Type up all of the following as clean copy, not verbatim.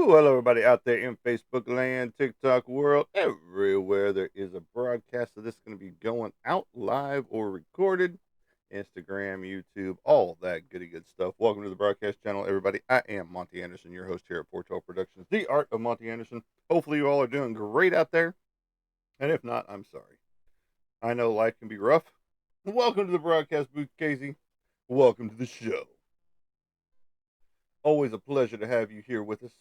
Hello, everybody out there in Facebook land, TikTok world, everywhere there is a broadcast of this going to be going out live or recorded. Instagram, YouTube, all that goody good stuff. Welcome to the broadcast channel, everybody. I am Monty Anderson, your host here at 412 Productions, the art of Monty Anderson. Hopefully, you all are doing great out there. And if not, I'm sorry. I know life can be rough. Welcome to the broadcast booth, Casey. Welcome to the show. Always a pleasure to have you here with us.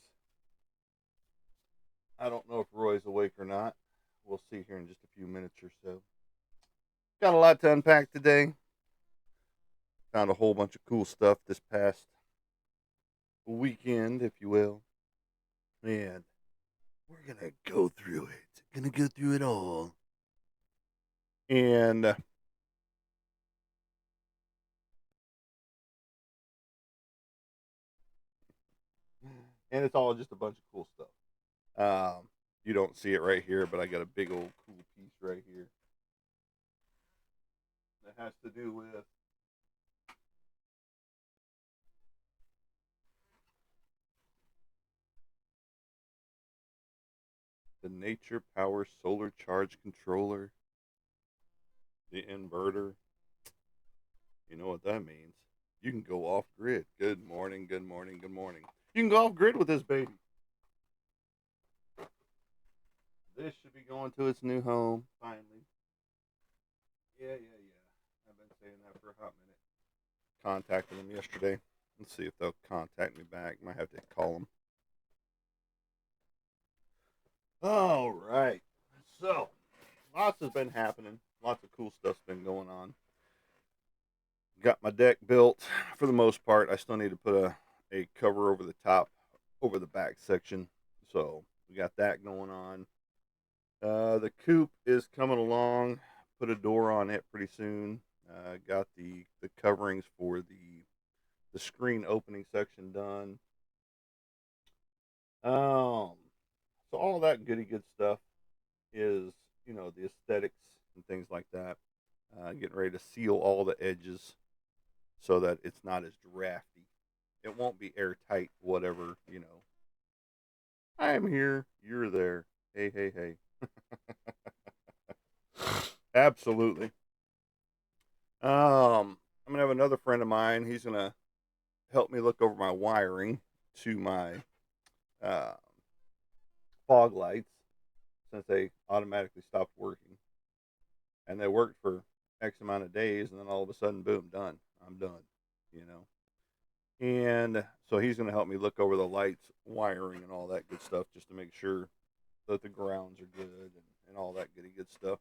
I don't know if Roy's awake or not. We'll see here in just a few minutes or so. Got a lot to unpack today. Found a whole bunch of cool stuff this past weekend, if you will. And we're going to go through it. Gonna go through it all. And it's all just a bunch of cool stuff. You don't see it right here, but I got a big old cool piece right here that has to do with the Nature Power Solar Charge Controller, the inverter. You know what that means. You can go off grid. Good morning, good morning, good morning. You can go off grid with this baby. This should be going to its new home, finally. Yeah. I've been saying that for a hot minute. Contacted them yesterday. Let's see if they'll contact me back. Might have to call them. All right. So, lots has been happening. Lots of cool stuff's been going on. Got my deck built for the most part. I still need to put a cover over the top, over the back section. So, we got that going on. The coop is coming along. Put a door on it pretty soon. Got the coverings for the screen opening section done. So all that goody good stuff is the aesthetics and things like that. Getting ready to seal all the edges so that it's not as drafty. It won't be airtight. Whatever. I am here. You're there. Hey. Absolutely. I'm gonna have another friend of mine. He's gonna help me look over my wiring to my uh, fog lights since they automatically stopped working, and they worked for X amount of days, and then all of a sudden, boom, done. I'm done. You know. And so he's gonna help me look over the lights, wiring, and all that good stuff, just to make sure that the grounds are good and all that goody good stuff.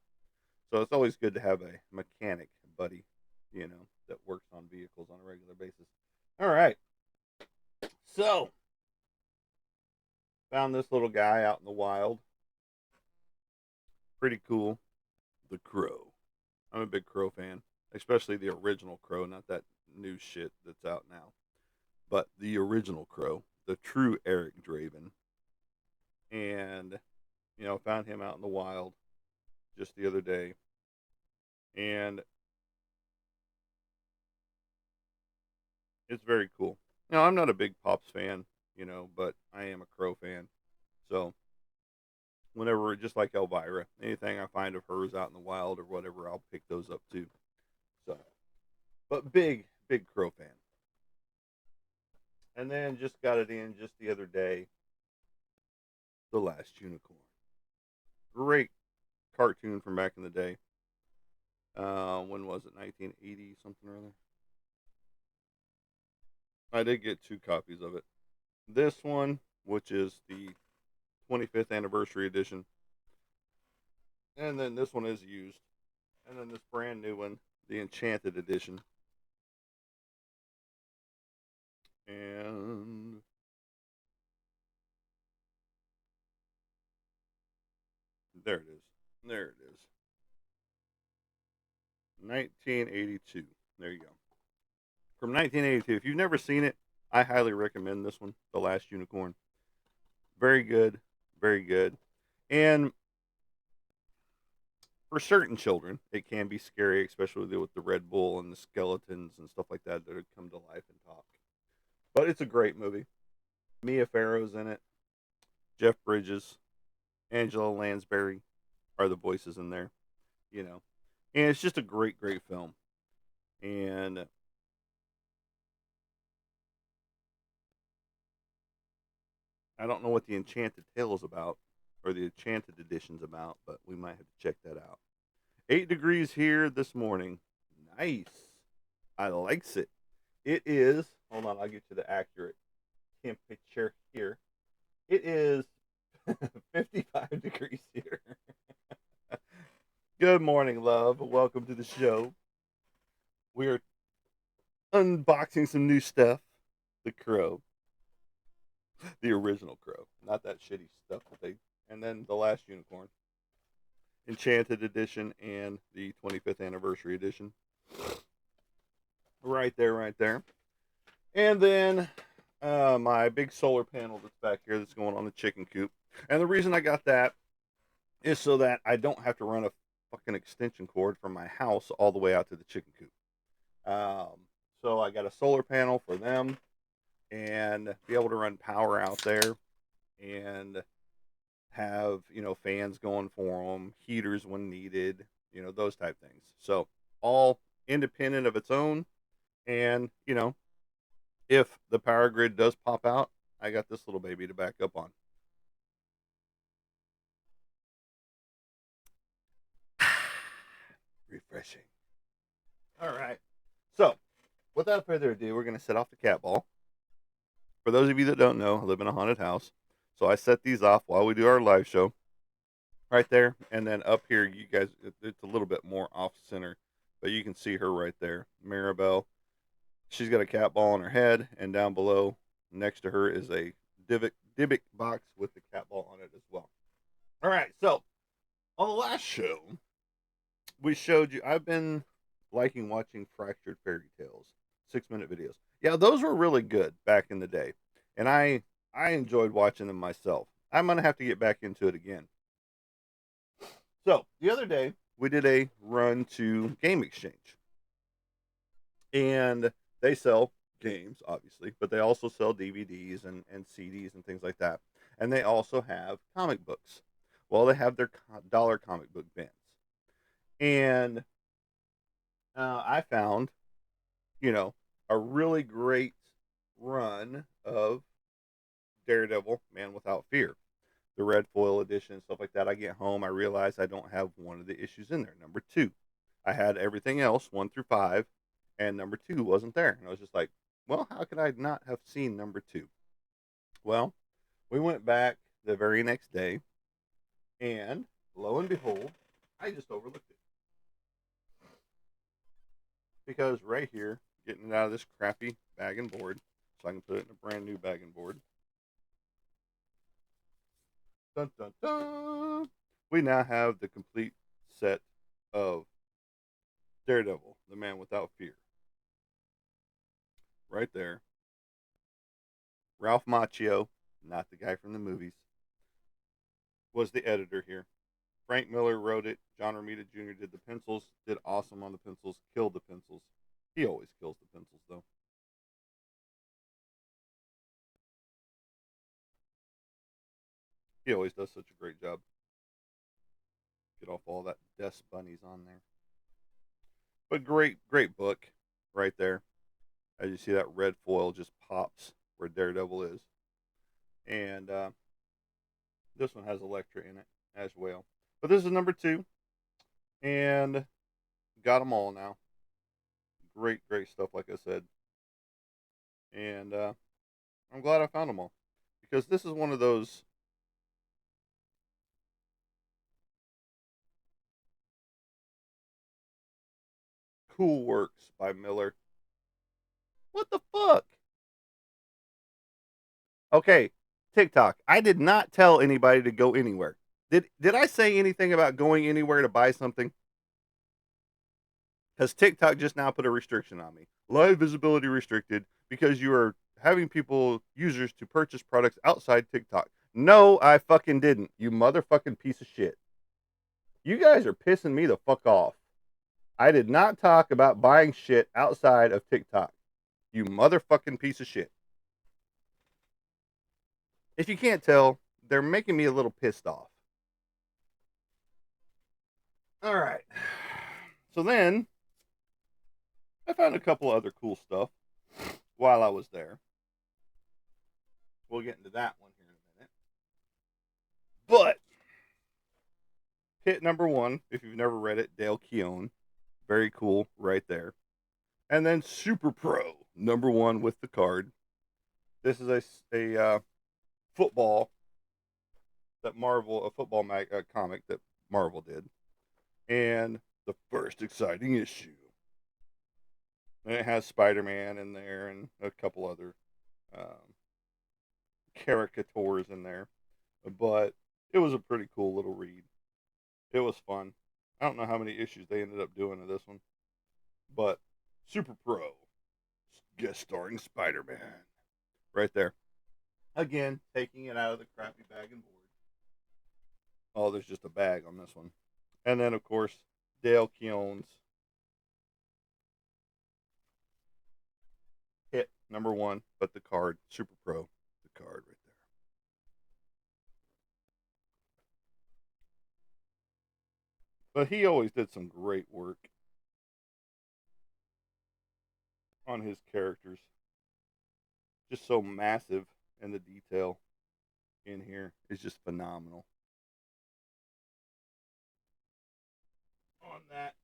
So it's always good to have a mechanic buddy, that works on vehicles on a regular basis. All right. So, found this little guy out in the wild. Pretty cool. The Crow. I'm a big Crow fan, especially the original Crow, not that new shit that's out now. But the original Crow, the true Eric Draven. And, found him out in the wild just the other day. And it's very cool. Now, I'm not a big Pops fan, but I am a Crow fan. So, whenever, just like Elvira, anything I find of hers out in the wild or whatever, I'll pick those up too. So, but big Crow fan. And then just got it in just the other day, The Last Unicorn. Great cartoon from back in the day. When was it? 1980 something or other. I did get two copies of it. This one, which is the 25th anniversary edition, and then this one is used, and then this brand new one, the Enchanted edition. And there it is. There it is. 1982. There you go. From 1982. If you've never seen it, I highly recommend this one, The Last Unicorn. Very good. Very good. And for certain children, it can be scary, especially with the Red Bull and the skeletons and stuff like that that would come to life and talk. But it's a great movie. Mia Farrow's in it. Jeff Bridges, Angela Lansbury are the voices in there, you know. And it's just a great, great film. And I don't know what the Enchanted Tale is about or the Enchanted Edition's about, but we might have to check that out. 8 degrees here this morning. Nice. I likes it. It is, hold on, I'll get you the accurate temperature here. It is 55 degrees here. Good morning, love. Welcome to the show. We are unboxing some new stuff. The Crow. The original Crow. Not that shitty stuff that they. And then the last Unicorn. Enchanted Edition and the 25th Anniversary Edition. Right there, right there. And then my big solar panel that's back here that's going on the chicken coop. And the reason I got that is so that I don't have to run a fucking extension cord from my house all the way out to the chicken coop. So I got a solar panel for them and be able to run power out there and have, fans going for them, heaters when needed, those type things. So all independent of its own. And, if the power grid does pop out, I got this little baby to back up on. Refreshing. All right. So, without further ado, we're going to set off the cat ball. For those of you that don't know, I live in a haunted house. So I set these off while we do our live show. Right there. And then up here, you guys, it's a little bit more off center. But you can see her right there. Maribel. She's got a cat ball on her head. And down below, next to her, is a Dybbuk box with the cat ball on it as well. All right. So, on the last show, we showed you, I've been liking watching Fractured Fairy Tales, 6-minute videos. Yeah, those were really good back in the day. And I enjoyed watching them myself. I'm going to have to get back into it again. So, the other day, we did a run to Game Exchange. And they sell games, obviously, but they also sell DVDs and CDs and things like that. And they also have comic books. Well, they have their dollar comic book bins. And I found, a really great run of Daredevil, Man Without Fear. The red foil edition and stuff like that. I get home, I realize I don't have one of the issues in there. Number 2. I had everything else, 1 through 5, and number 2 wasn't there. And I was just like, well, how could I not have seen number 2? Well, we went back the very next day, and lo and behold, I just overlooked it. Because right here, getting it out of this crappy bag and board, so I can put it in a brand new bag and board. Dun, dun, dun. We now have the complete set of Daredevil, the Man Without Fear. Right there. Ralph Macchio, not the guy from the movies, was the editor here. Frank Miller wrote it. John Romita Jr. did the pencils. Did awesome on the pencils. Killed the pencils. He always kills the pencils, though. He always does such a great job. Get off all that Death Bunnies on there. But great, great book right there. As you see, that red foil just pops where Daredevil is. And this one has Elektra in it as well. But this is number 2. And got them all now. Great, great stuff, like I said. And I'm glad I found them all. Because this is one of those cool works by Miller. What the fuck? Okay, TikTok. I did not tell anybody to go anywhere. Did I say anything about going anywhere to buy something? Because TikTok just now put a restriction on me. Live visibility restricted because you are having users to purchase products outside TikTok. No, I fucking didn't. You motherfucking piece of shit. You guys are pissing me the fuck off. I did not talk about buying shit outside of TikTok. You motherfucking piece of shit. If you can't tell, they're making me a little pissed off. All right. So then I found a couple other cool stuff while I was there. We'll get into that one here in a minute. But hit number one, if you've never read it, Dale Keown. Very cool right there. And then Super Pro, number one with the card. This is a football that a football comic that Marvel did. And the first exciting issue. And it has Spider-Man in there and a couple other um, caricatures in there. But it was a pretty cool little read. It was fun. I don't know how many issues they ended up doing of this one. But Super Pro, guest starring Spider-Man. Right there. Again, taking it out of the crappy bag and board. Oh, there's just a bag on this one. And then, of course, Dale Keown's hit number one, but the card, Super Pro, the card right there. But he always did some great work on his characters. Just so massive, and the detail in here is just phenomenal. On that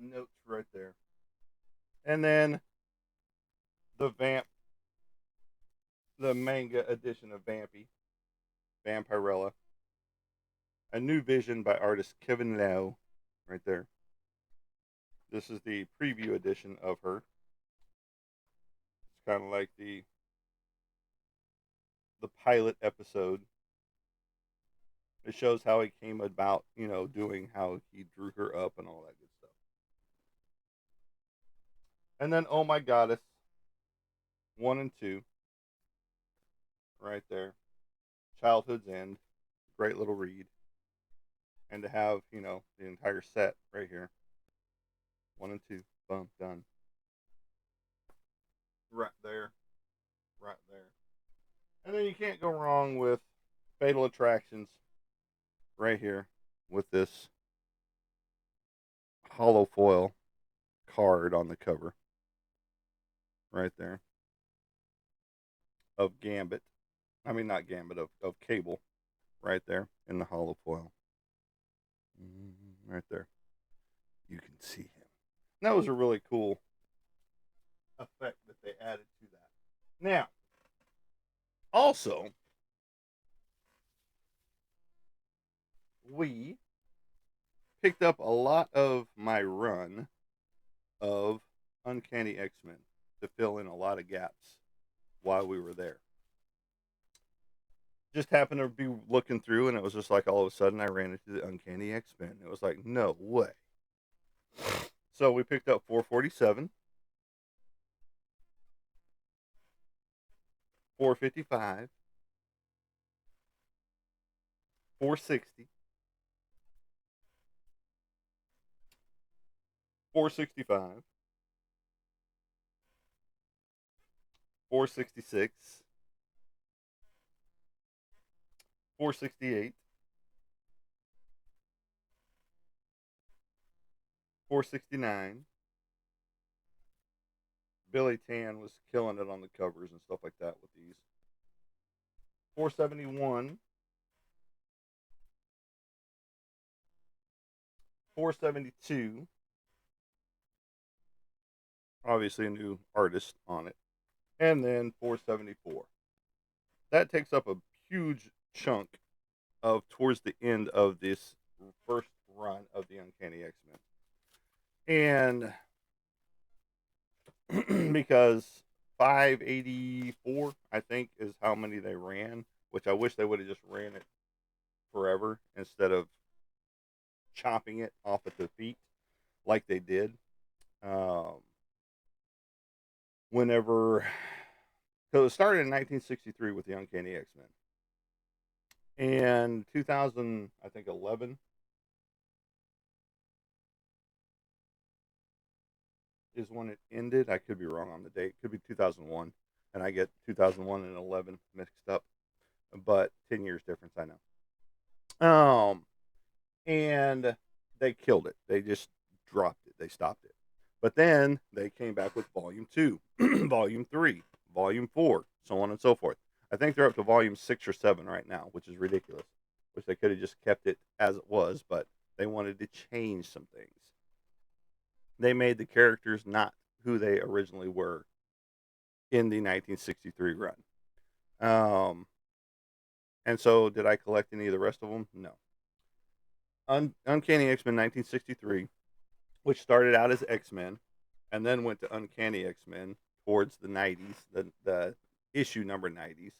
note right there. And then the manga edition of Vampirella, a new vision by artist Kevin Lau, right there. This is the preview edition of her. It's kind of like the pilot episode. It shows how he came about, doing how he drew her up and all that good stuff. And then Oh My Goddess 1 and 2, right there. Childhood's End, great little read. And to have, the entire set right here. 1 and 2, boom, done. Right there. Right there. And then you can't go wrong with Fatal Attractions right here with this hollow foil card on the cover. Right there. Of Gambit. I mean, not Gambit, of Cable. Right there in the hollow foil. Right there. You can see him. And that was a really cool effect that they added to that. Now, also, we picked up a lot of my run of Uncanny X-Men to fill in a lot of gaps while we were there. Just happened to be looking through, and it was just like all of a sudden I ran into the Uncanny X-Men. It was like, no way. So we picked up 447, 455, 460, 465, 466, 468, 469. Billy Tan was killing it on the covers and stuff like that with these. 471, 472. Obviously, a new artist on it. And then 474. That takes up a huge chunk of towards the end of this first run of the Uncanny X-Men. And because 584, I think, is how many they ran, which I wish they would have just ran it forever instead of chopping it off at the feet like they did. Whenever, so it started in 1963 with the Uncanny X-Men. And 2000, I think 11 is when it ended. I could be wrong on the date. It could be 2001, and I get 2001 and 11 mixed up. but 10 years difference, I know. And they killed it. They just dropped it. They stopped it. But then they came back with volume 2, volume 3, volume 4, so on and so forth. I think they're up to volume 6 or 7 right now, which is ridiculous. Which they could have just kept it as it was, but they wanted to change some things. They made the characters not who they originally were in the 1963 run. Um, and so, did I collect any of the rest of them? No. Uncanny X Men 1963, which started out as X Men, and then went to Uncanny X Men towards the 90s, the issue number 90s,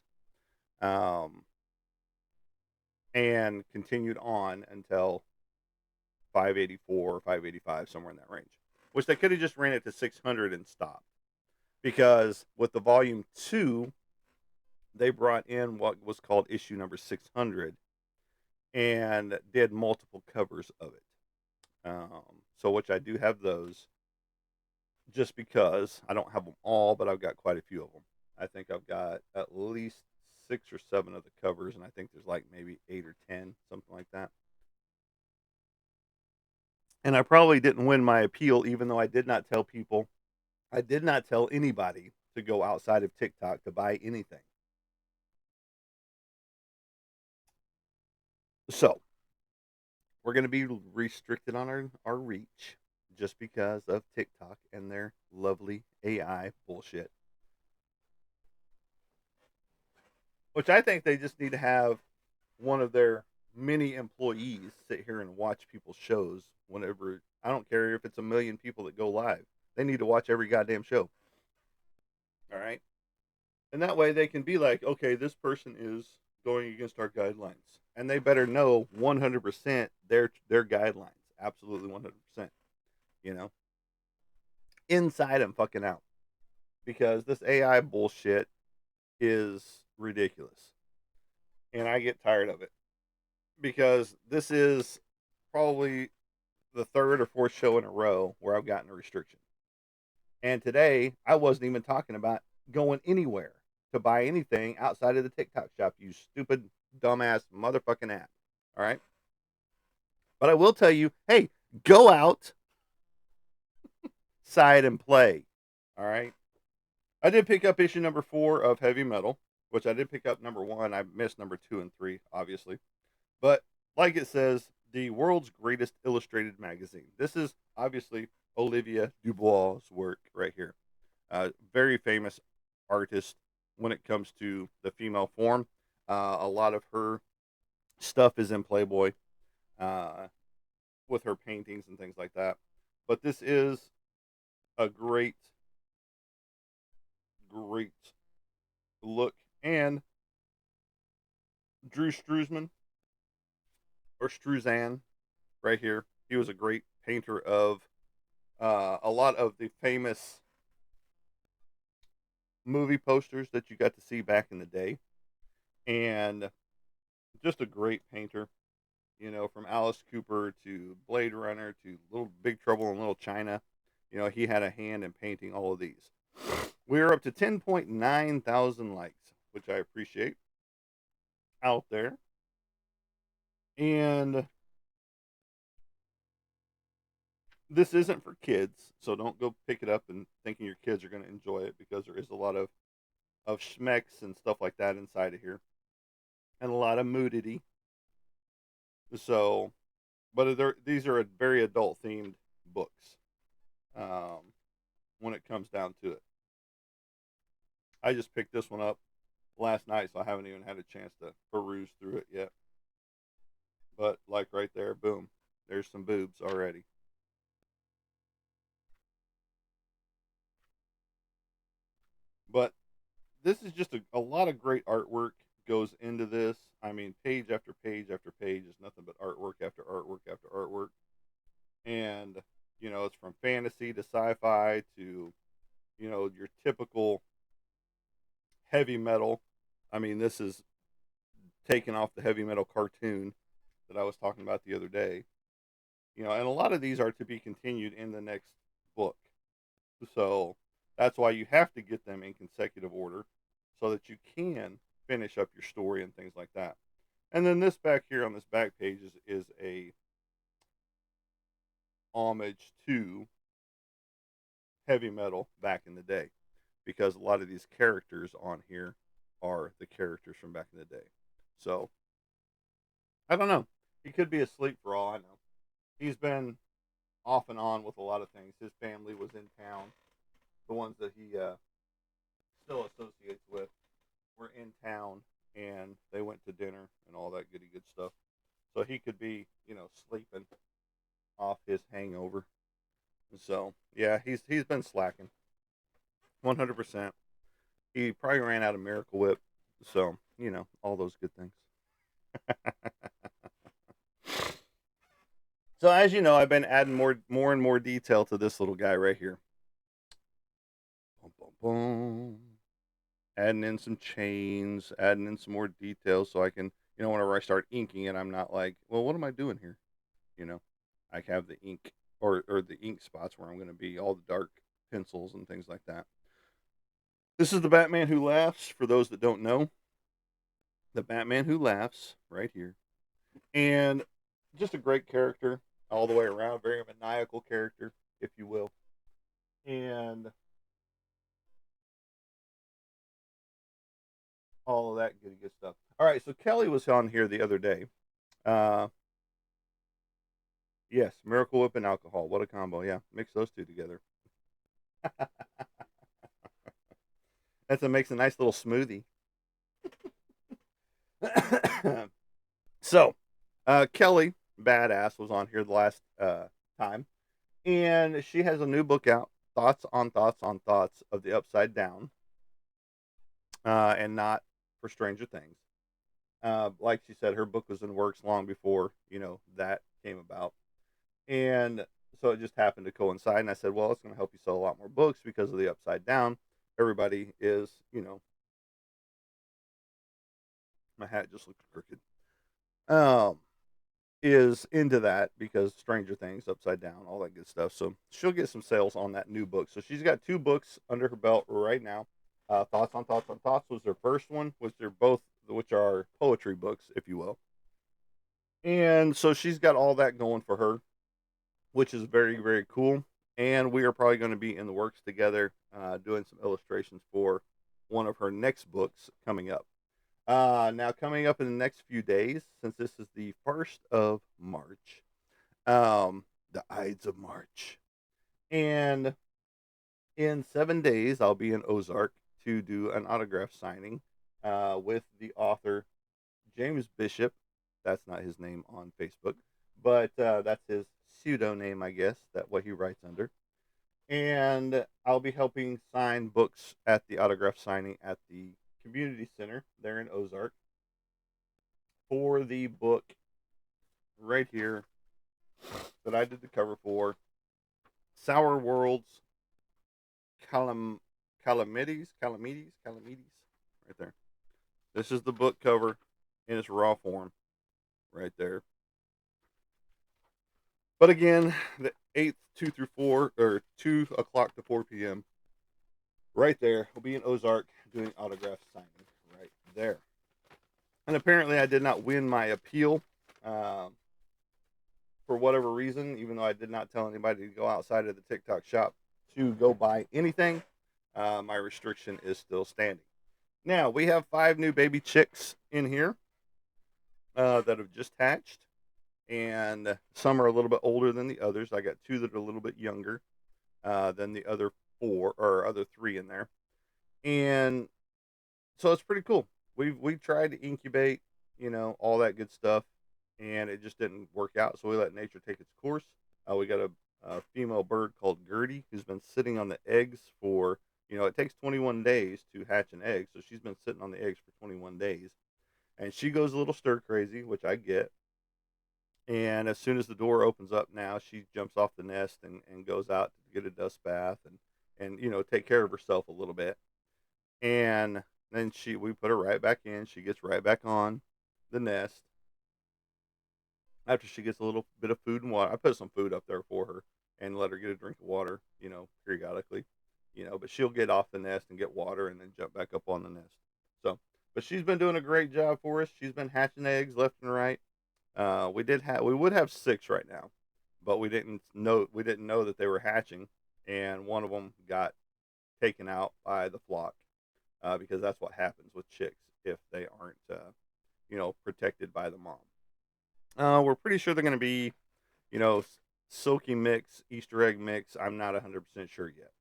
um, and continued on until 584, 585, somewhere in that range. Which they could have just ran it to 600 and stopped. Because with the volume 2, they brought in what was called issue number 600 and did multiple covers of it. So, which I do have those just because I don't have them all, but I've got quite a few of them. I think I've got at least 6 or 7 of the covers, and I think there's like maybe 8 or 10, something like that. And I probably didn't win my appeal, even though I did not tell people, I did not tell anybody to go outside of TikTok to buy anything. So, we're going to be restricted on our reach just because of TikTok and their lovely AI bullshit. Which I think they just need to have one of their many employees sit here and watch people's shows whenever. I don't care if it's a million people that go live. They need to watch every goddamn show. All right. And that way they can be like, okay, this person is going against our guidelines. And they better know 100% their guidelines. Absolutely 100%. You know, inside and fucking out. Because this AI bullshit is ridiculous. And I get tired of it. Because this is probably the third or fourth show in a row where I've gotten a restriction. And today, I wasn't even talking about going anywhere to buy anything outside of the TikTok shop, you stupid, dumbass motherfucking app. All right. But I will tell you, hey, go outside and play. All right. I did pick up issue number 4 of Heavy Metal, which I did pick up number 1. I missed number 2 and 3, obviously. But like it says, the world's greatest illustrated magazine. This is obviously Olivia Dubois' work right here. Very famous artist when it comes to the female form. A lot of her stuff is in Playboy uh, with her paintings and things like that. But this is a great look. And Drew Struzan or Struzan right here, he was a great painter of a lot of the famous movie posters that you got to see back in the day. And just a great painter, you know, from Alice Cooper to Blade Runner to Little Big Trouble in Little China. You know, he had a hand in painting all of these. We're up to 10.9 thousand likes, which I appreciate out there. And this isn't for kids, so don't go pick it up and thinking your kids are going to enjoy it because there is a lot of schmecks and stuff like that inside of here, and a lot of moodity. So, but these are very adult themed books. Um, when it comes down to it, I just picked this one up last night, so I haven't even had a chance to peruse through it yet. But like right there, boom, there's some boobs already. But this is just a lot of great artwork goes into this. I mean, page after page after page is nothing but artwork after artwork after artwork. And, you know, it's from fantasy to sci fi to, you know, your typical heavy metal. I mean, this is taken off the heavy metal cartoon that I was talking about the other day. You know, and a lot of these are to be continued in the next book. So that's why you have to get them in consecutive order so that you can finish up your story and things like that. And then this back here on this back page is a homage to heavy metal back in the day, because a lot of these characters on here are the characters from back in the day. So I don't know. He could be asleep for all I know. He's been off and on with a lot of things. His family was in town. The ones that he still associates with were in town, and they went to dinner and all that goody good stuff. So he could be, sleeping off his hangover. So yeah, he's been slacking, 100%. He probably ran out of Miracle Whip, so all those good things. So as you know, I've been adding more and more detail to this little guy right here. Boom, boom, boom. Adding in some chains, adding in some more details, so I can, whenever I start inking it, I'm not like, well, what am I doing here? You know, I have the ink or the ink spots where I'm going to be, all the dark pencils and things like that. This is the Batman Who Laughs. For those that don't know, the Batman Who Laughs, right here, and just a great character all the way around. Very maniacal character, if you will, and all of that good stuff. All right, so Kelly was on here the other day. Uh, yes, Miracle Whip and alcohol. What a combo! Yeah, mix those two together. Makes a nice little smoothie. So, Kelly Badass was on here the last time, and she has a new book out. Thoughts on thoughts on thoughts of the Upside Down, and not for Stranger Things. Like she said, her book was in works long before that came about, and so it just happened to coincide. And I said, well, it's going to help you sell a lot more books because of the Upside Down. Everybody is, my hat just looks crooked. Um, is into that because Stranger Things, Upside Down, all that good stuff. So she'll get some sales on that new book. So she's got two books under her belt right now. Thoughts on Thoughts on Thoughts was their first one, which they're both, which are poetry books, if you will. And so she's got all that going for her, which is very, very cool. And we are probably going to be in the works together, doing some illustrations for one of her next books coming up. Now, coming up in the next few days, since this is the 1st of March, the Ides of March. And in 7 days, I'll be in Ozark to do an autograph signing with the author, James Bishop. That's not his name on Facebook, but that's his pseudo name, I guess, that what he writes under. And I'll be helping sign books at the autograph signing at the community center there in Ozark for the book right here that I did the cover for, Sour Worlds, Calamides, right there. This is the book cover in its raw form, right there. But again, the 8th, 2 through 4, or 2 o'clock to 4 p.m., right there. We'll be in Ozark doing autograph signing right there. And apparently I did not win my appeal for whatever reason, even though I did not tell anybody to go outside of the TikTok shop to go buy anything. My restriction is still standing. Now, we have 5 new baby chicks in here that have just hatched. And some are a little bit older than the others. I got 2 that are a little bit younger than the other 4 or other 3 in there. And so it's pretty cool. We tried to incubate, all that good stuff, and it just didn't work out. So we let nature take its course. We got a female bird called Gertie who's been sitting on the eggs for, it takes 21 days to hatch an egg. So she's been sitting on the eggs for 21 days. And she goes a little stir crazy, which I get. And as soon as the door opens up now, she jumps off the nest and goes out to get a dust bath and take care of herself a little bit. And then we put her right back in. She gets right back on the nest after she gets a little bit of food and water. I put some food up there for her and let her get a drink of water, periodically. But she'll get off the nest and get water and then jump back up on the nest. So But she's been doing a great job for us. She's been hatching eggs left and right. We would have six right now, but we didn't know that they were hatching, and one of them got taken out by the flock, because that's what happens with chicks if they aren't protected by the mom. We're pretty sure they're going to be you know silky mix, Easter egg mix. I'm not 100% sure yet.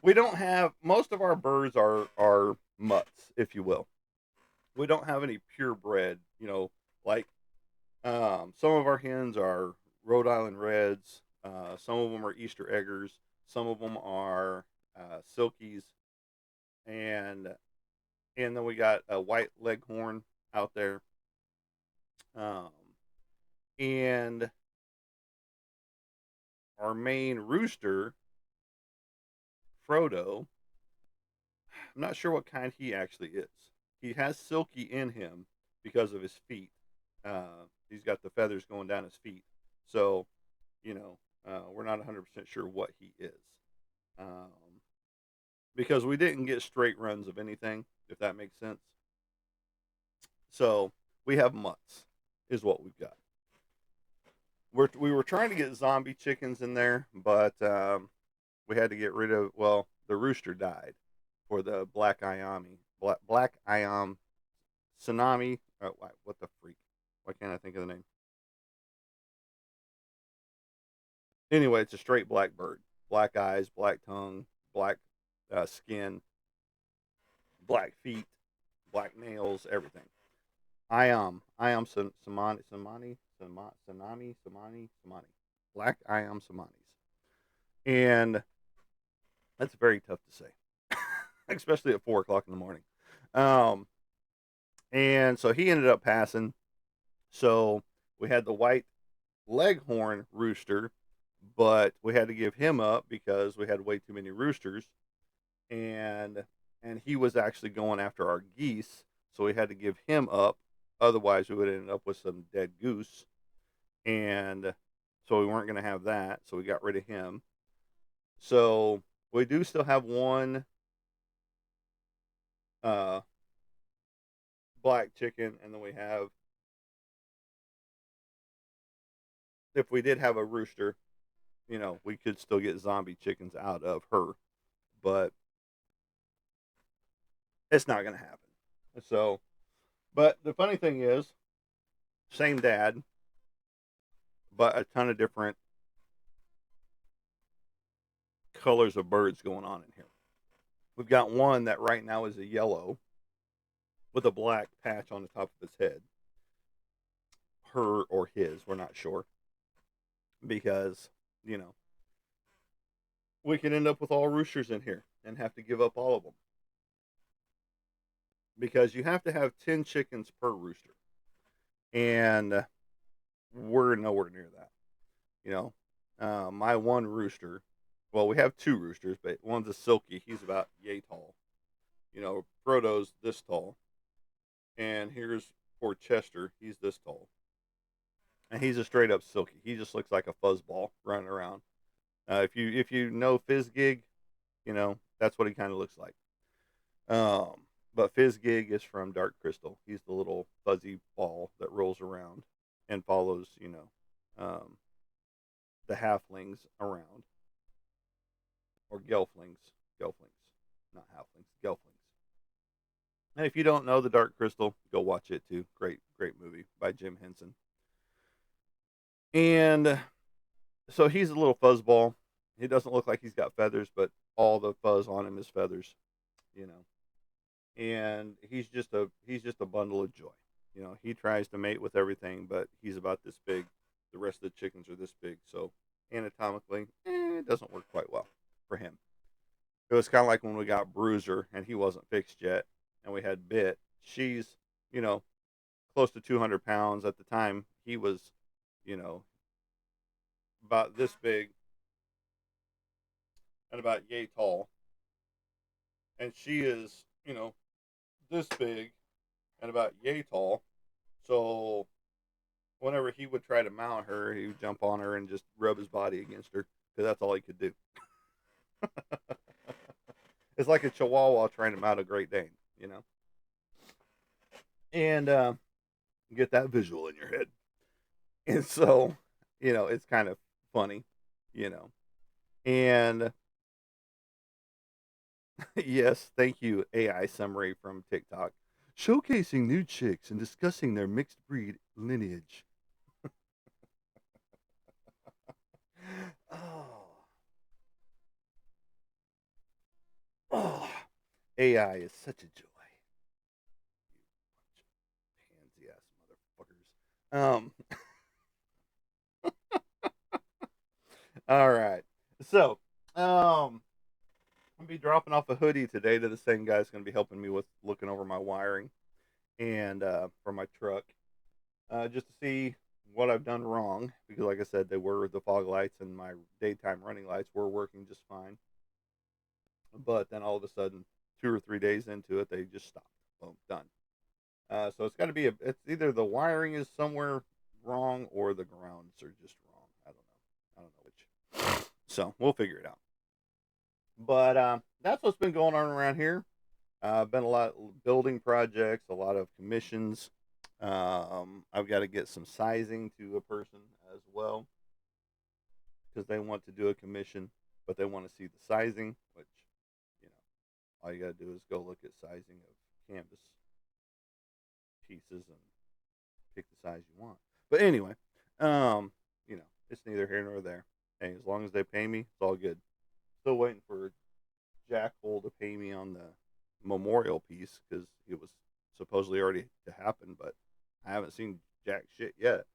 We don't have most of our birds are mutts, if you will. We don't have any purebred, like some of our hens are Rhode Island Reds. Some of them are Easter Eggers. Some of them are Silkies, and then we got a white Leghorn out there. Um, and our main rooster, Frodo, I'm not sure what kind he actually is. He has Silky in him because of his feet. He's got the feathers going down his feet. So, we're not 100% sure what he is. Um, because we didn't get straight runs of anything, if that makes sense. So, we have mutts, is what we've got. We were trying to get zombie chickens in there, but we had to get rid of, well, the rooster died for the black iam tsunami. Oh, what the freak? Why can't I think of the name? Anyway, it's a straight black bird. Black eyes, black tongue, black skin, black feet, black nails, everything. I am samani. Black I am samanis. And that's very tough to say, especially at 4 o'clock in the morning. Um, and so he ended up passing. So we had the white leghorn rooster, but we had to give him up because we had way too many roosters, and he was actually going after our geese, so we had to give him up. Otherwise, we would end up with some dead goose, and so we weren't going to have that. So we got rid of him. So we do still have one uh, black chicken, and then we have, if we did have a rooster, we could still get zombie chickens out of her, but it's not going to happen. So, but the funny thing is, same dad, but a ton of different colors of birds going on in here. We've got one that right now is a yellow with a black patch on the top of his head. Her or his, we're not sure. Because, you know, we could end up with all roosters in here and have to give up all of them. Because you have to have 10 chickens per rooster. And we're nowhere near that. You know, my one rooster, well, we have two roosters, but one's a silky. He's about yay tall. Frodo's this tall. And here's poor Chester. He's this tall. And he's a straight up silky. He just looks like a fuzzball running around. If you know Fizzgig, that's what he kind of looks like. Um, but Fizzgig is from Dark Crystal. He's the little fuzzy ball that rolls around and follows, the halflings around, or gelflings, not halflings, gelflings. And if you don't know the Dark Crystal, go watch it too. Great, great movie by Jim Henson. And so he's a little fuzzball. He doesn't look like he's got feathers, but all the fuzz on him is feathers, you know. And he's just a bundle of joy. He tries to mate with everything, but he's about this big. The rest of the chickens are this big, so anatomically, it doesn't work quite well for him. It was kind of like when we got Bruiser and he wasn't fixed yet, and we had Bit. She's, you know, close to 200 pounds at the time. He was, you know, about this big and about yay tall, and she is, this big and about yay tall. So whenever he would try to mount her, he would jump on her and just rub his body against her because that's all he could do. It's like a Chihuahua trying to mount a Great Dane, you know, and get that visual in your head. And so, it's kind of funny, you know. And yes, thank you, AI summary from TikTok, showcasing new chicks and discussing their mixed breed lineage. Oh, oh, AI is such a joy. Pansy ass motherfuckers. All right. So, I'm gonna be dropping off a hoodie today to the same guy's gonna be helping me with looking over my wiring and for my truck, just to see what I've done wrong because, like I said, the fog lights and my daytime running lights were working just fine, but then all of a sudden, 2 or 3 days into it, they just stopped. Boom, done. So it's got to be it's either the wiring is somewhere wrong or the grounds are just wrong. I don't know which. So we'll figure it out. But that's what's been going on around here. Been a lot of building projects, a lot of commissions. I've got to get some sizing to a person as well because they want to do a commission, but they want to see the sizing, which, you know, all you got to do is go look at sizing of canvas pieces and pick the size you want. But anyway, it's neither here nor there. Hey, as long as they pay me, it's all good. Still waiting for Jack Hole to pay me on the memorial piece because it was supposedly already to happen, but I haven't seen jack shit yet.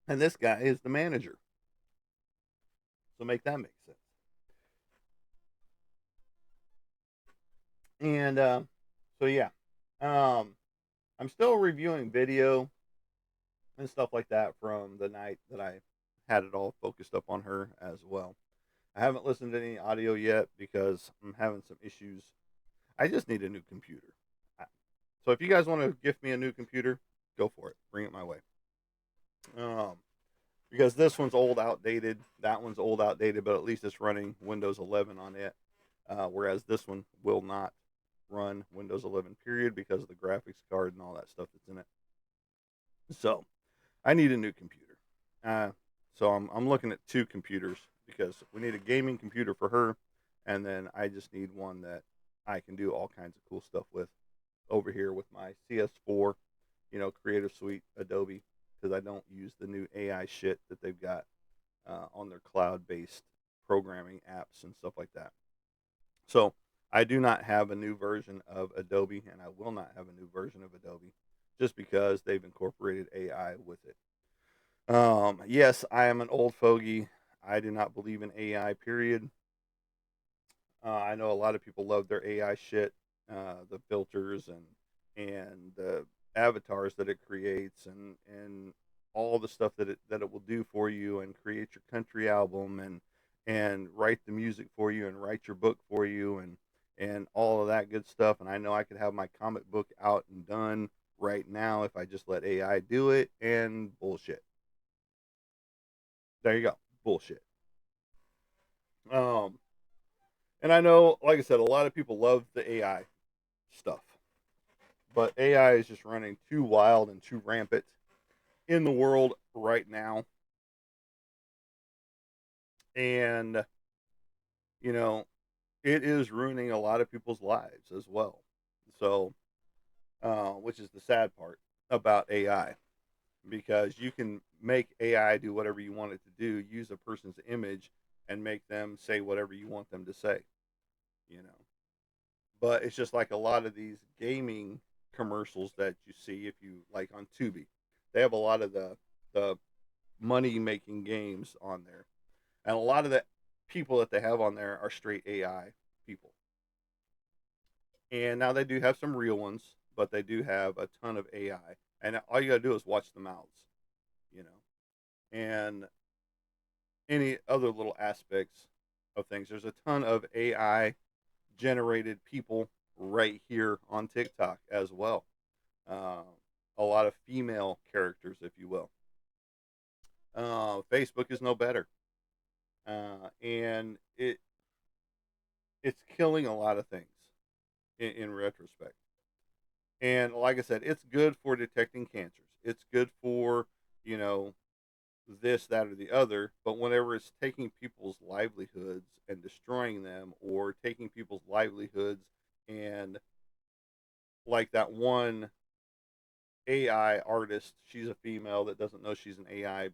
And this guy is the manager, so make that make sense. And so yeah, um, I'm still reviewing video and stuff like that from the night that I had it all focused up on her as well. I haven't listened to any audio yet because I'm having some issues. I just need a new computer. So if you guys want to gift me a new computer, go for it. Bring it my way. Um, because this one's old, outdated. That one's old, outdated, but at least it's running Windows 11 on it. Whereas this one will not run Windows 11 period because of the graphics card and all that stuff that's in it. So I need a new computer. Uh, so I'm looking at two computers because we need a gaming computer for her, and then I just need one that I can do all kinds of cool stuff with over here with my CS4, Creative Suite, Adobe, because I don't use the new AI shit that they've got on their cloud-based programming apps and stuff like that. So I do not have a new version of Adobe, and I will not have a new version of Adobe just because they've incorporated AI with it. Yes, I am an old fogey. I do not believe in AI. Period. I know a lot of people love their AI shit, the filters and the avatars that it creates, and all the stuff that it will do for you, and create your country album, and write the music for you, and write your book for you, and all of that good stuff. And I know I could have my comic book out and done right now if I just let AI do it. And bullshit. There you go. Bullshit. Um, and I know, like I said, a lot of people love the AI stuff, but AI is just running too wild and too rampant in the world right now. And, you know, it is ruining a lot of people's lives as well. So, which is the sad part about AI, because you can make AI do whatever you want it to do, use a person's image and make them say whatever you want them to say, you know. But it's just like a lot of these gaming commercials that you see if you like on Tubi. They have a lot of the money making games on there. And a lot of the people that they have on there are straight AI people. And now they do have some real ones, but they do have a ton of AI. And all you got to do is watch the mouths, you know. And any other little aspects of things. There's a ton of AI generated people right here on TikTok as well. Uh, a lot of female characters, if you will. Facebook is no better. and it's killing a lot of things in retrospect. And like I said, it's good for detecting cancers. It's good for, you know, this, that, or the other. But whenever it's taking people's livelihoods and destroying them, or taking people's livelihoods and like that one AI artist, she's a female that doesn't know she's an AI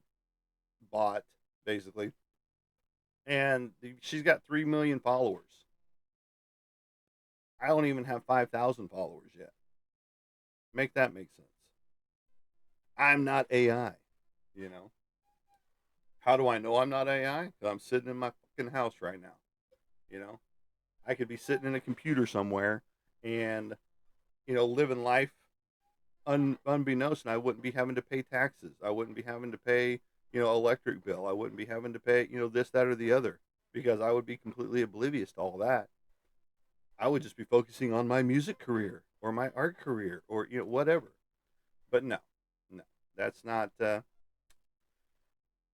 bot, basically, and she's got 3 million followers. I don't even have 5,000 followers yet. Make that make sense. I'm not AI. You know, how do I know I'm not AI? Because I'm sitting in my fucking house right now. You know, I could be sitting in a computer somewhere and, living life unbeknownst, and I wouldn't be having to pay taxes. I wouldn't be having to pay, electric bill. I wouldn't be having to pay, this, that, or the other, because I would be completely oblivious to all that. I would just be focusing on my music career or my art career or, whatever. But no, no, that's not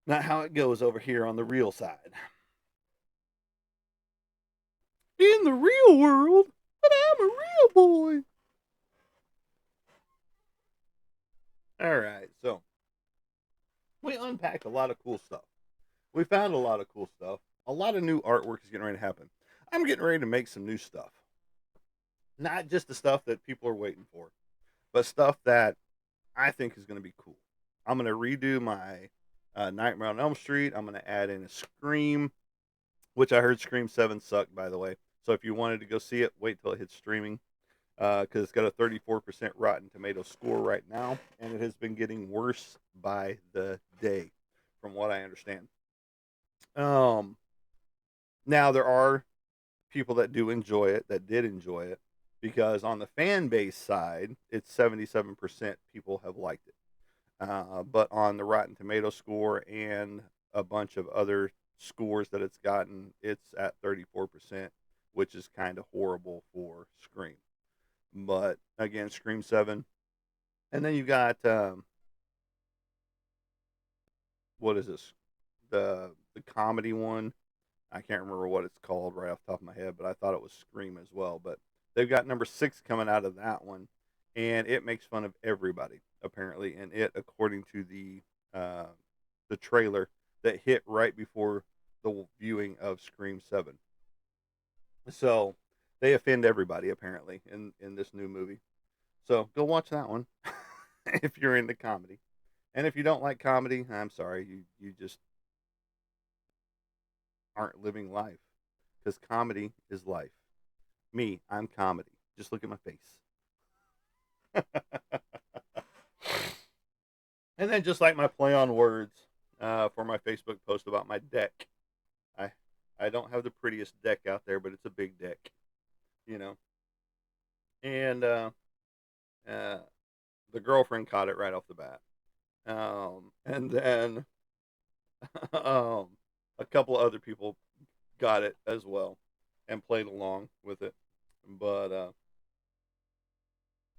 how it goes over here on the real side. In the real world, but I'm a real boy. All right, so we unpacked a lot of cool stuff. We found a lot of cool stuff. A lot of new artwork is getting ready to happen. I'm getting ready to make some new stuff. Not just the stuff that people are waiting for, but stuff that I think is going to be cool. I'm going to redo my Nightmare on Elm Street. I'm going to add in a Scream, which I heard Scream 7 sucked, by the way. So if you wanted to go see it, wait till it hits streaming, because it's got a 34% Rotten Tomato score right now, and it has been getting worse by the day, from what I understand. Um, Now there are people that do enjoy it, that did enjoy it, because on the fan base side, it's 77% people have liked it. But on the Rotten Tomato score and a bunch of other scores that it's gotten, it's at 34%, which is kind of horrible for Scream. But again, Scream 7. And then you got, what is this? The comedy one. I can't remember what it's called right off the top of my head, but I thought it was Scream as well. But they've got number 6 coming out of that one, and it makes fun of everybody apparently. And it, according to the trailer that hit right before the viewing of Scream 7, so they offend everybody apparently in this new movie. So go watch that one if you're into comedy. And if you don't like comedy, I'm sorry, you just aren't living life, because comedy is life. Me, I'm comedy. Just look at my face. And then just like my play on words for my Facebook post about my deck, I I don't have the prettiest deck out there, but it's a big deck, you know. And uh, the girlfriend caught it right off the bat, and then um, a couple other people got it as well and played along with it. But uh,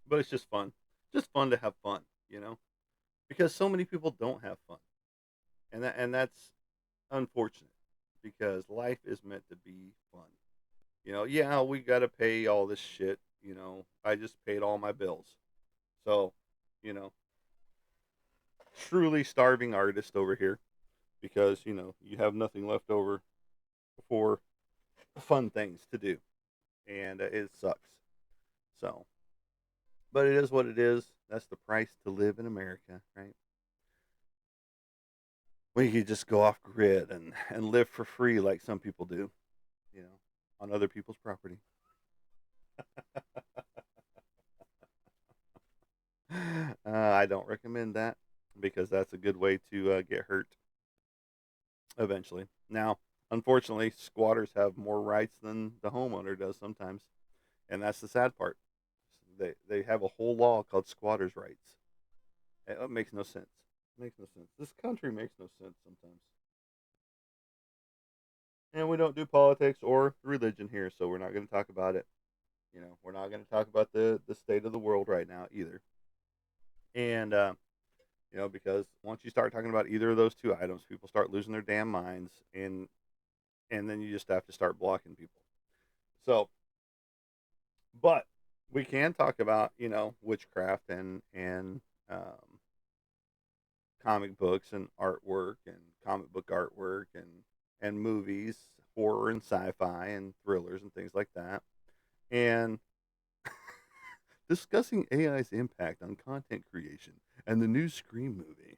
but it's just fun to have fun, because so many people don't have fun, and that's unfortunate, because life is meant to be fun. Yeah, we got to pay all this shit. I just paid all my bills. So, you know, truly starving artist over here, because, you have nothing left over for fun things to do. And it sucks. So, but it is what it is. That's the price to live in America, right? We could just go off grid and live for free like some people do, you know, on other people's property. I don't recommend that, because that's a good way to get hurt eventually. Now, unfortunately, squatters have more rights than the homeowner does sometimes, and that's the sad part. They have a whole law called squatters' rights. It makes no sense. It makes no sense. This country makes no sense sometimes. And we don't do politics or religion here, so we're not going to talk about it. We're not going to talk about the state of the world right now either. And because once you start talking about either of those two items, people start losing their damn minds, and and then you just have to start blocking people. So, but we can talk about, witchcraft and um, comic books and artwork and comic book artwork and movies, horror and sci-fi and thrillers and things like that. And discussing AI's impact on content creation and the new Scream movie.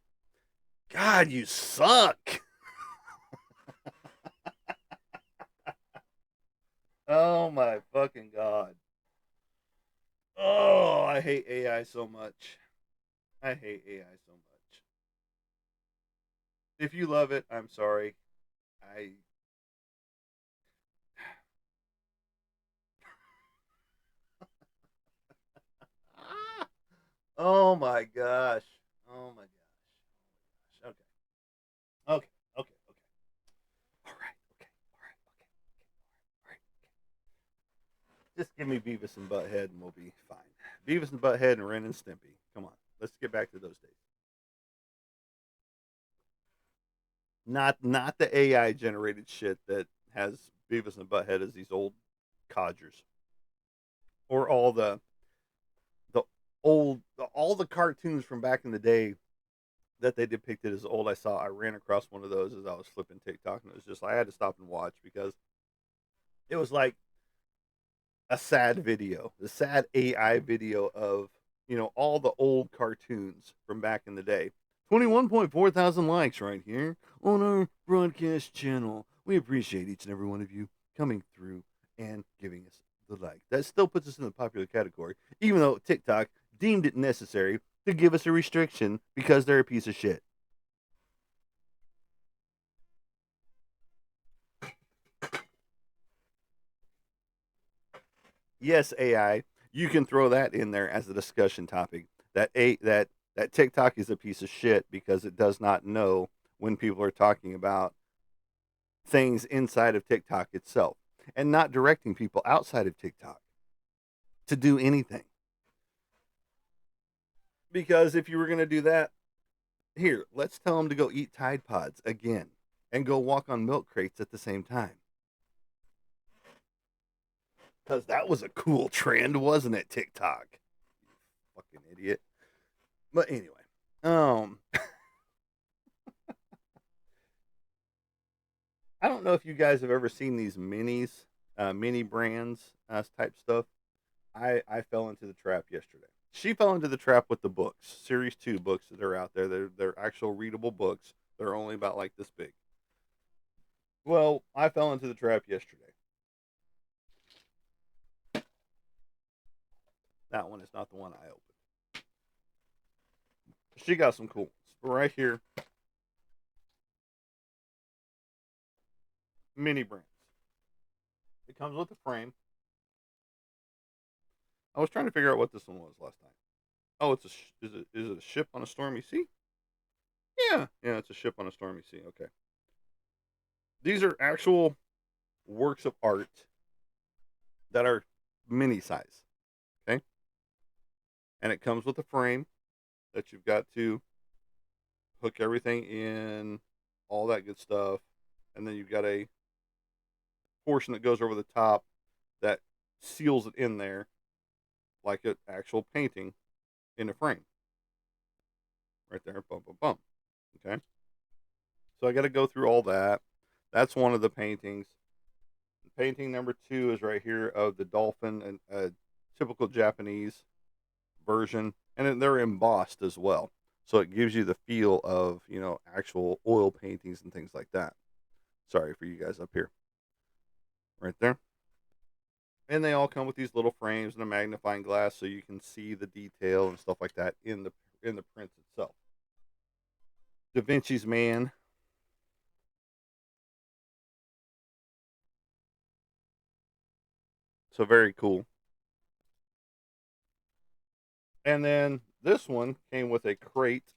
God, you suck. Oh my fucking god. Oh, I hate AI so much. I hate AI so much. If you love it, I'm sorry. I Oh my gosh. Oh my gosh. Okay. Okay. Okay. Okay. All right. Okay. All right. Okay. All right. Just give me Beavis and Butthead and we'll be fine. Beavis and Butthead and Ren and Stimpy. Come on. Let's get back to those days. Not the AI generated shit that has Beavis and Butthead as these old codgers. Or the all the cartoons from back in the day that they depicted as old. I ran across one of those as I was flipping TikTok, and it was just I had to stop and watch because it was like a sad video, the sad AI video of all the old cartoons from back in the day. 21.4 thousand likes right here on our broadcast channel. We appreciate each and every one of you coming through and giving us the like. That still puts us in the popular category, even though TikTok deemed it necessary to give us a restriction because they're a piece of shit. Yes, AI, you can throw that in there as a discussion topic. That TikTok is a piece of shit because it does not know when people are talking about things inside of TikTok itself and not directing people outside of TikTok to do anything. Because if you were going to do that, here, let's tell them to go eat Tide Pods again and go walk on milk crates at the same time. Because that was a cool trend, wasn't it, TikTok? Fucking idiot. But anyway, um, I don't know if you guys have ever seen these mini brands type stuff. I fell into the trap yesterday. She fell into the trap with the books, series 2 books that are out there. They're actual readable books. They're only about like this big. Well, I fell into the trap yesterday. That one is not the one I opened. She got some cool ones. But right here, mini brands. It comes with a frame. I was trying to figure out what this one was last time. Oh, is it a ship on a stormy sea? Yeah, it's a ship on a stormy sea. Okay. These are actual works of art that are mini size. Okay. And it comes with a frame that you've got to hook everything in, all that good stuff. And then you've got a portion that goes over the top that seals it in there like an actual painting in a frame. Right there. Bum, bum, bum. Okay. So I got to go through all that. That's one of the paintings. Painting number 2 is right here of the dolphin, and a typical Japanese version, and they're embossed as well. So it gives you the feel of actual oil paintings and things like that. Sorry for you guys up here, right there. And they all come with these little frames and a magnifying glass, so you can see the detail and stuff like that in the prints itself. Da Vinci's Man. So very cool. And then this one came with a crate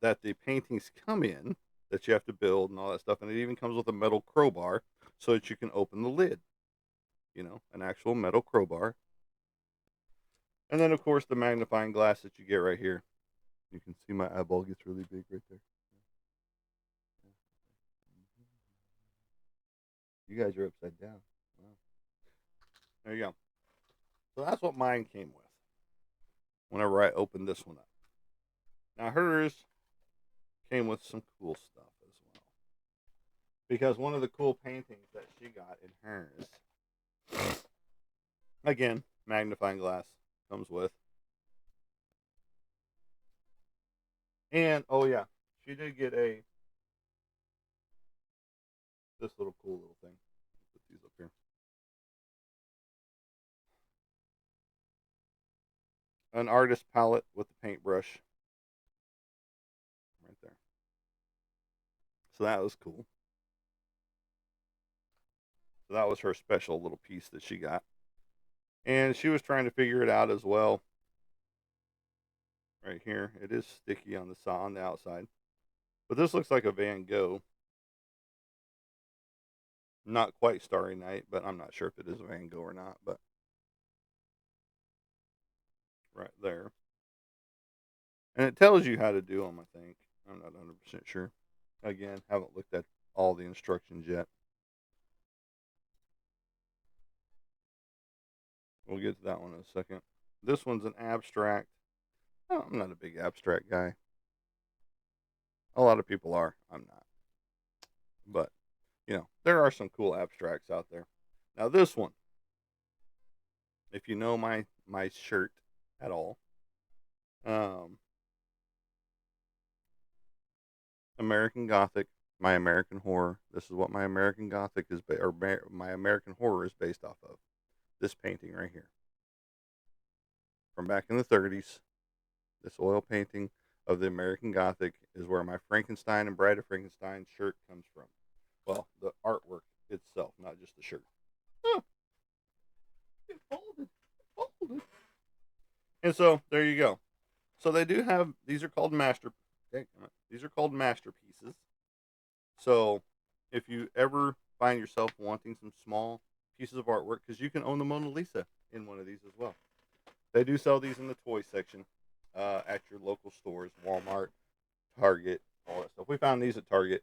that the paintings come in that you have to build and all that stuff. And it even comes with a metal crowbar so that you can open the lid, an actual metal crowbar. And then, of course, the magnifying glass that you get right here. You can see my eyeball gets really big right there. You guys are upside down. Wow. There you go. So that's what mine came with whenever I opened this one up. Now hers came with some cool stuff as well. Because one of the cool paintings that she got in hers, again, magnifying glass comes with. And oh yeah, she did get this little cool little thing. Put these up here. An artist palette with the paintbrush right there. So that was cool. So that was her special little piece that she got. And she was trying to figure it out as well. Right here, it is sticky on the outside, but this looks like a Van Gogh. Not quite Starry Night, but I'm not sure if it is a Van Gogh or not. But right there, and it tells you how to do them. I think I'm not 100% sure. Again, haven't looked at all the instructions yet. We'll get to that one in a second. This one's an abstract. Oh, I'm not a big abstract guy. A lot of people are. I'm not. But, there are some cool abstracts out there. Now, this one, if you know my shirt at all, um, American Gothic, my American Horror. This is what my American Gothic is, my American Horror is based off of. This painting right here, from back in the 30s. This oil painting of the American Gothic is where my Frankenstein and Bride of Frankenstein shirt comes from. Well, the artwork itself, not just the shirt. Oh, it folded. It folded. And so there you go. So they do have these are called these are called masterpieces. So if you ever find yourself wanting some small pieces of artwork, because you can own the Mona Lisa in one of these as well. They do sell these in the toy section at your local stores, Walmart, Target, all that stuff. We found these at Target,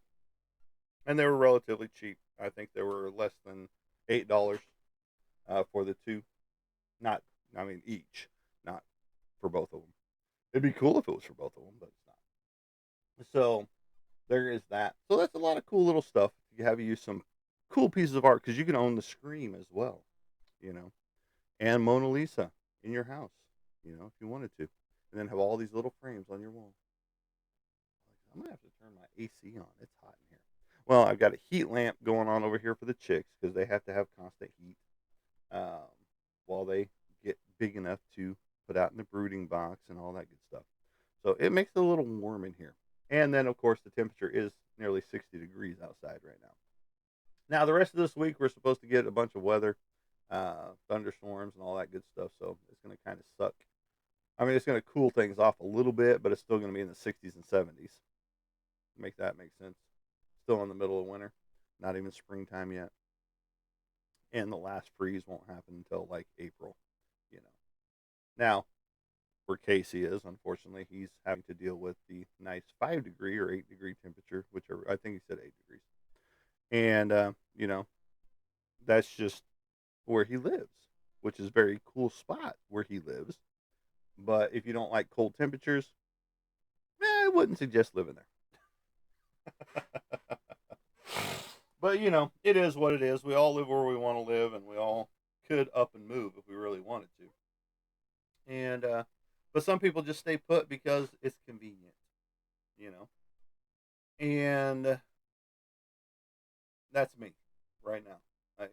and they were relatively cheap. I think they were less than $8 for the two. Not, I mean, each, not for both of them. It'd be cool if it was for both of them, but it's not. So there is that. So that's a lot of cool little stuff. You have you some cool pieces of art because you can own the Scream as well, you know, and Mona Lisa in your house, if you wanted to, and then have all these little frames on your wall. I'm gonna have to turn my AC on. It's hot in here. Well, I've got a heat lamp going on over here for the chicks because they have to have constant heat um, while they get big enough to put out in the brooding box and all that good stuff. So it makes it a little warm in here. And then, of course, the temperature is nearly 60 degrees outside right now. Now, the rest of this week, we're supposed to get a bunch of weather, thunderstorms, and all that good stuff. So it's going to kind of suck. I mean, it's going to cool things off a little bit, but it's still going to be in the 60s and 70s. Make that make sense. Still in the middle of winter, not even springtime yet. And the last freeze won't happen until like April, you know. Now, where Casey is, unfortunately, he's having to deal with the nice 5 degree or 8 degree temperature, whichever, I think he said 8 degrees. And, that's just where he lives, which is a very cool spot where he lives. But if you don't like cold temperatures, I wouldn't suggest living there. But, it is what it is. We all live where we want to live, and we all could up and move if we really wanted to. And, but some people just stay put because it's convenient, you know. And that's me right now.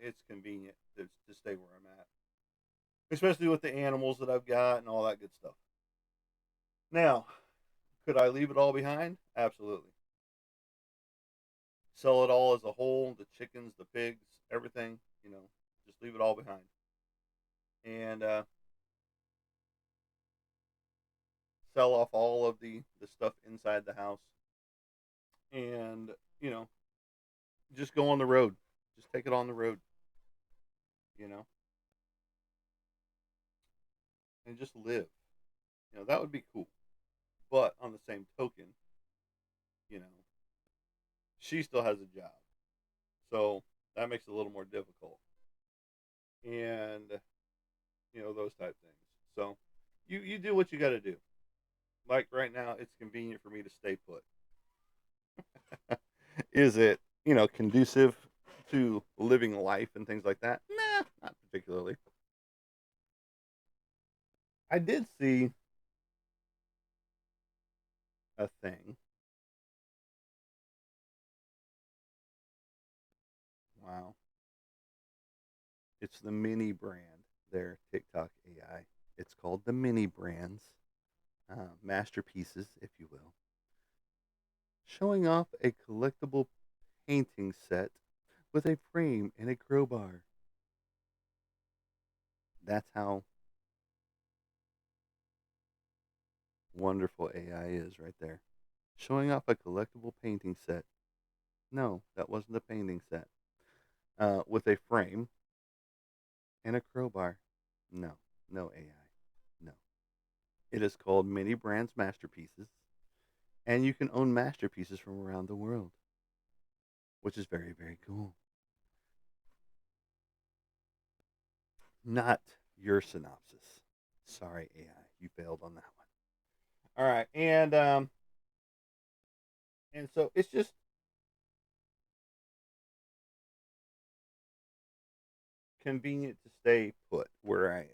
It's convenient to stay where I'm at, especially with the animals that I've got and all that good stuff. Now, could I leave it all behind? Absolutely. Sell it all as a whole, the chickens, the pigs, everything, just leave it all behind. And sell off all of the stuff inside the house. And, you know, just go on the road. Just take it on the road, you know, and just live. That would be cool. But on the same token, you know, she still has a job. So That makes it a little more difficult, and those type things. So you do what you got to do. Like right now, it's convenient for me to stay put. Is it conducive to living life and things like that? Nah, not particularly. I did see a thing. Wow, it's the mini brand. Their TikTok AI. It's called the mini brands, masterpieces, if you will, showing off a collectible painting set with a frame and a crowbar. That's how wonderful AI is right there. Showing off a collectible painting set. No, that wasn't a painting set. With a frame and a crowbar. No, no AI. No. It is called Mini Brands Masterpieces, and you can own masterpieces from around the world, which is very, very cool. Not your synopsis. Sorry, AI, you failed on that one. All right, and so it's just convenient to stay put where I am.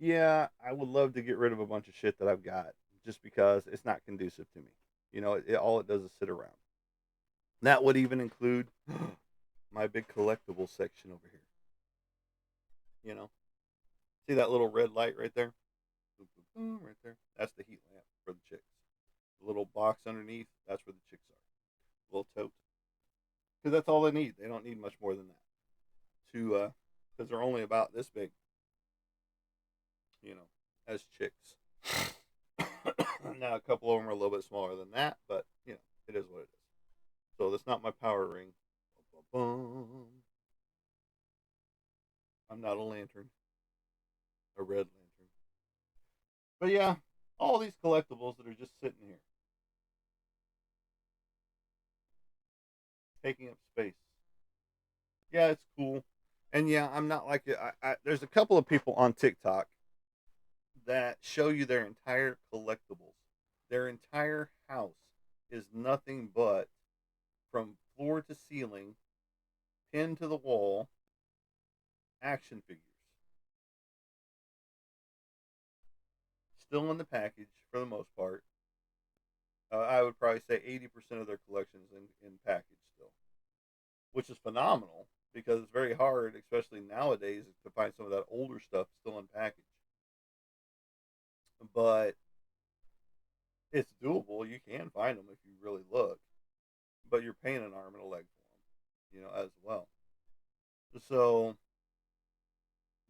Yeah, I would love to get rid of a bunch of shit that I've got just because it's not conducive to me. All it does is sit around. That would even include my big collectible section over here. You know, see that little red light right there? Right there. That's the heat lamp for the chicks. The little box underneath, that's where the chicks are. Little tote. Because that's all they need. They don't need much more than that. Because they're only about this big, you know, as chicks. Now, a couple of them are a little bit smaller than that, but, it is what it is. So that's not my power ring. I'm not a lantern, a red lantern. But yeah, all these collectibles that are just sitting here, taking up space. Yeah, it's cool. And yeah, I'm not like it. There's a couple of people on TikTok that show you their entire collectibles. Their entire house is nothing but from floor to ceiling, pinned to the wall, action figures. Still in the package for the most part. I would probably say 80% of their collections in package still, which is phenomenal because it's very hard, especially nowadays, to find some of that older stuff still in package. But it's doable. You can find them if you really look, but you're paying an arm and a leg for them, as well. So,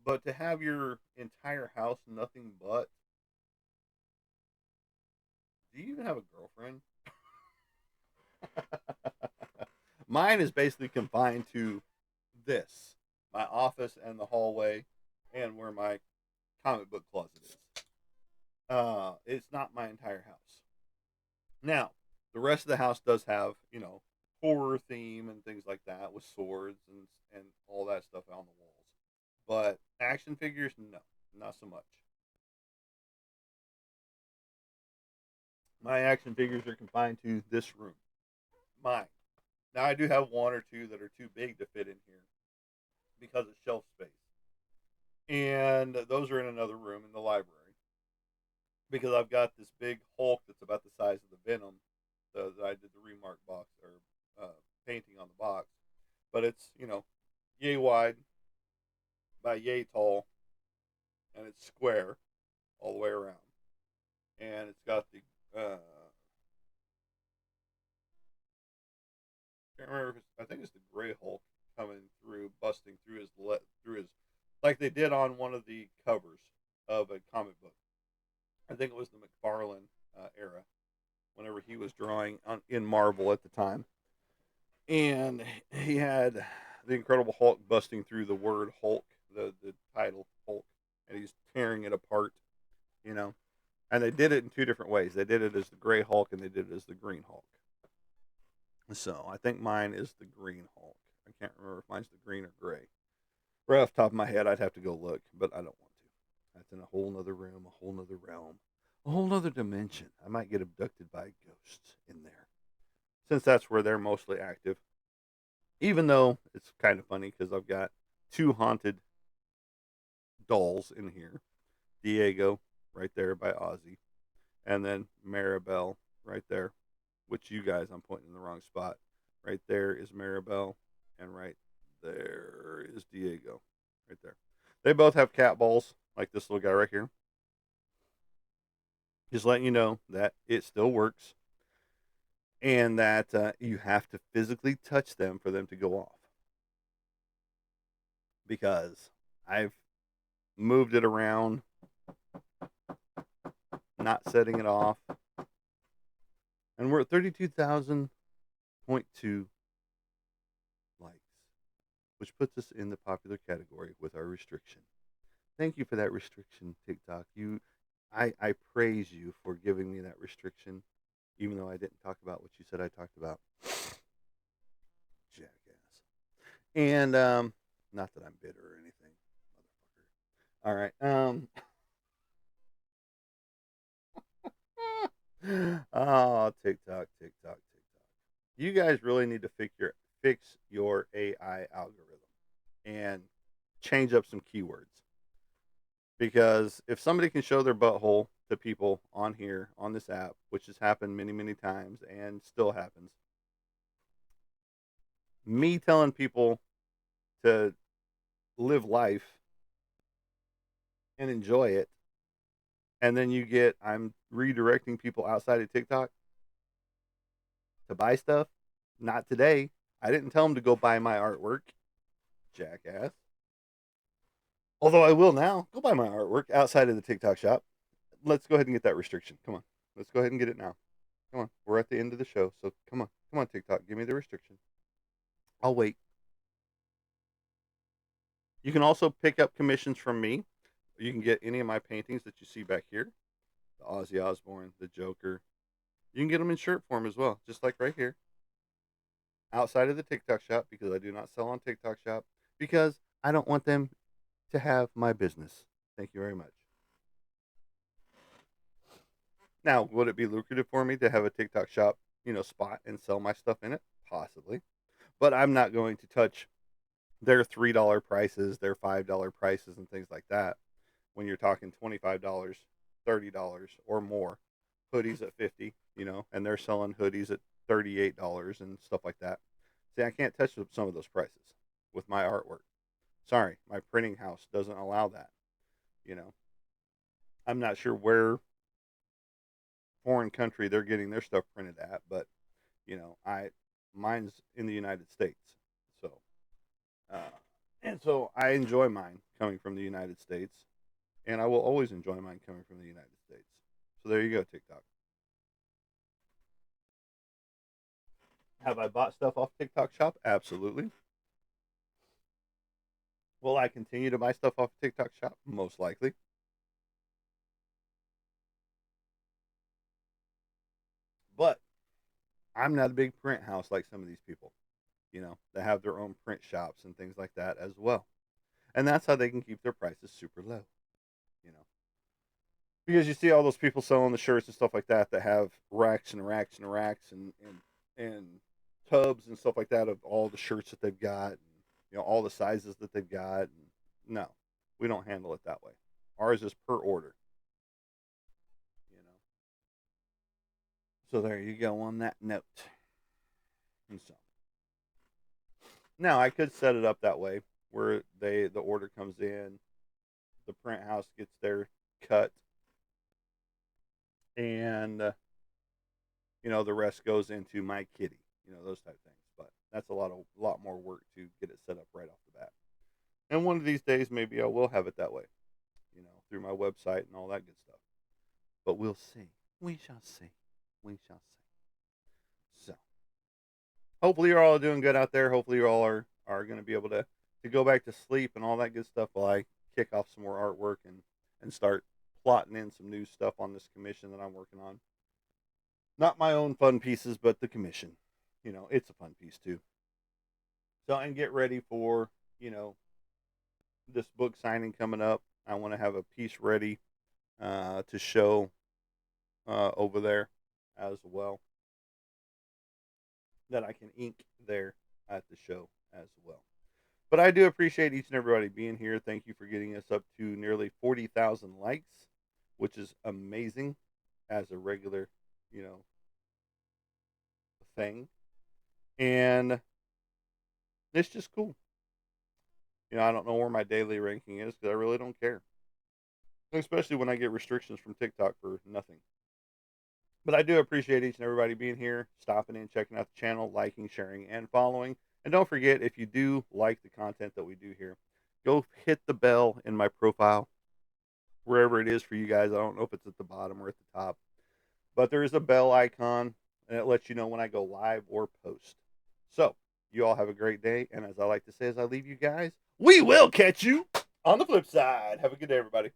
but to have your entire house nothing but, do you even have a girlfriend? Mine is basically confined to this, my office and the hallway, and where my comic book closet is. It's not my entire house. Now, the rest of the house does have, horror theme and things like that with swords and all that stuff on the walls. But action figures, no, not so much. My action figures are confined to this room, mine. Now I do have one or two that are too big to fit in here because of shelf space, and those are in another room in the library because I've got this big Hulk that's about the size of the Venom that I did the remark box or painting on the box, but it's yay wide by yay tall, and it's square all the way around, and it's got the I can't remember. If I think it's the Gray Hulk coming through, busting through his like they did on one of the covers of a comic book. I think it was the McFarlane era, whenever he was drawing in Marvel at the time, and he had the Incredible Hulk busting through the word Hulk, the title Hulk, and he's tearing it apart, you know. And they did it in two different ways. They did it as the Gray Hulk, and they did it as the Green Hulk. So I think mine is the Green Hulk. I can't remember if mine's the green or gray. Right off the top of my head, I'd have to go look, but I don't want to. That's in a whole nother room, a whole nother realm, a whole nother dimension. I might get abducted by ghosts in there, since that's where they're mostly active. Even though it's kind of funny because I've got two haunted dolls in here. Diego, right there by Ozzy, and then Maribel, right there. Which you guys, I'm pointing in the wrong spot. Right there is Maribel, and right there is Diego. Right there. They both have cat balls, like this little guy right here. Just letting you know that it still works, and that you have to physically touch them for them to go off. Because I've moved it around, not setting it off, and we're at 32,000.2 likes, which puts us in the popular category with our restriction. Thank you for that restriction, TikTok. I praise you for giving me that restriction, even though I didn't talk about what you said I talked about. Jackass. And not that I'm bitter or anything, motherfucker. All right. Oh, TikTok, TikTok, TikTok. You guys really need to fix your AI algorithm and change up some keywords. Because if somebody can show their butthole to people on here, on this app, which has happened many, many times and still happens, me telling people to live life and enjoy it, and then I'm redirecting people outside of TikTok to buy stuff. Not today. I didn't tell them to go buy my artwork, jackass. Although I will now. Go buy my artwork outside of the TikTok shop. Let's go ahead and get that restriction. Come on. Let's go ahead and get it now. Come on. We're at the end of the show, so come on. Come on, TikTok. Give me the restriction. I'll wait. You can also pick up commissions from me. You can get any of my paintings that you see back here. The Ozzy Osbourne, the Joker. You can get them in shirt form as well, just like right here. Outside of the TikTok shop, because I do not sell on TikTok shop, because I don't want them to have my business. Thank you very much. Now, would it be lucrative for me to have a TikTok shop, spot and sell my stuff in it? Possibly. But I'm not going to touch their $3 prices, their $5 prices, and things like that. When you're talking $25, $30 or more, hoodies at $50, and they're selling hoodies at $38 and stuff like that. See, I can't touch some of those prices with my artwork. Sorry, my printing house doesn't allow that. I'm not sure where foreign country they're getting their stuff printed at, but mine's in the United States, so and so I enjoy mine coming from the United States, and I will always enjoy mine coming from the United States. So there you go, TikTok. Have I bought stuff off TikTok Shop? Absolutely. Will I continue to buy stuff off TikTok Shop? Most likely. But I'm not a big print house like some of these people, that have their own print shops and things like that as well. And that's how they can keep their prices super low, you know. Because you see all those people selling the shirts and stuff like that that have racks and racks and racks and tubs and stuff like that of all the shirts that they've got, and, all the sizes that they've got. And no, we don't handle it that way. Ours is per order, you know. So there you go on that note. And so now I could set it up that way where the order comes in, the print house gets their cut, and the rest goes into my kitty, those type of things. But that's a lot more work to get it set up right off the bat. And one of these days, maybe I will have it that way, through my website and all that good stuff. But we'll see. We shall see. We shall see. So, hopefully you're all doing good out there. Hopefully you all are going to be able to go back to sleep and all that good stuff while I kick off some more artwork and start plotting in some new stuff on this commission that I'm working on. Not my own fun pieces, but the commission. It's a fun piece too. So, and get ready for, you know, this book signing coming up. I want to have a piece ready to show over there as well that I can ink there at the show as well. But I do appreciate each and everybody being here. Thank you for getting us up to nearly 40,000 likes, which is amazing as a regular, you know, thing. And it's just cool. You know, I don't know where my daily ranking is because I really don't care, especially when I get restrictions from TikTok for nothing. But I do appreciate each and everybody being here, stopping in, checking out the channel, liking, sharing, and following. And don't forget, if you do like the content that we do here, go hit the bell in my profile, wherever it is for you guys. I don't know if it's at the bottom or at the top, but there is a bell icon, and it lets you know when I go live or post. So, you all have a great day. And as I like to say, as I leave you guys, we will catch you on the flip side. Have a good day, everybody.